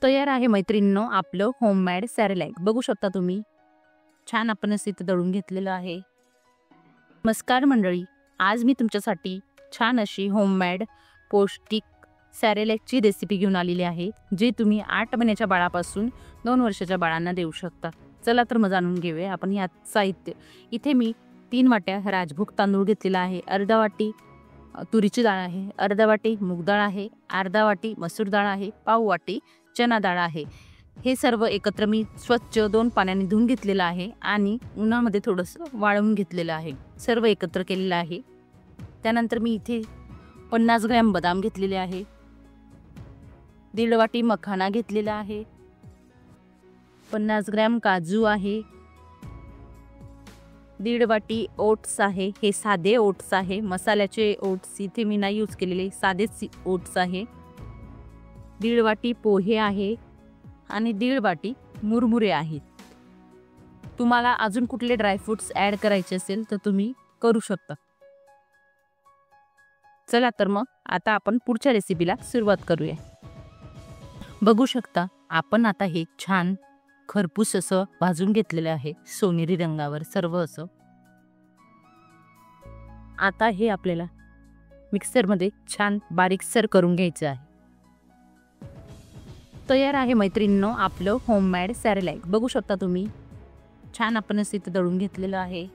तयार आहे मैत्रिणींनो आपलं होममेड सॅरेलॅक. बघू शकता तुम्ही. छान आपण इथे दळून घेतलेलं आहे. नमस्कार मंडळी, आज मी तुमच्यासाठी छान अशी होममेड पौष्टिक सॅरेलॅकची रेसिपी घेऊन आलेली आहे, जी तुम्ही 8 महिन्याच्या बाळापासून 2 वर्षाच्या बाळांना देऊ शकता. चला तर मग जाणून घेऊया आपण यात साहित्य. इथे मी 3 वाट्या राजभोग तांदूळ घेतलेला आहे, अर्धा वाटी तुरीची डाळ आहे, अर्धा वाटी मूग डाळ आहे, अर्धा वाटी मसूर डाळ आहे, पाव वाटी चना डाळ आहे. हे सर्व एकत्र मी स्वच्छ 2 पाण्याने धुवून घेतलेलं आहे आणि उन्हामध्ये थोडंसं वाळवून घेतलेलं आहे. सर्व एकत्र केलेलं आहे. त्यानंतर मी इथे 50 ग्रॅम बदाम घेतलेले आहे, 1.5 वाटी मखाना घेतलेला आहे, 50 ग्रॅम काजू आहे, 1.5 वाटी ओट्स आहे. हे साधे ओट्स आहे, मसाल्याचे ओट्स इथे मी नाही यूज केलेले, साधेच ओट्स आहे. 1.5 वाटी पोहे आहे आणि 1.5 वाटी मुरमुरे आहेत. तुम्हाला अजून कुठले ड्रायफ्रूट्स ॲड करायचे असेल तर तुम्ही करू शकता. चला तर मग आता आपण पुढच्या रेसिपीला सुरुवात करूया. बघू शकता आपण आता हे छान खरपूस असं भाजून घेतलेलं आहे, सोनेरी रंगावर सर्व असं. आता हे आपल्याला मिक्सरमध्ये छान बारीकसर करून घ्यायचं आहे. तयार आहे मैत्रिणींनो आपलं होममेड सॅरेलॅक. बघू शकता तुम्ही. छान आपण इथे दळून घेतलेलं आहे.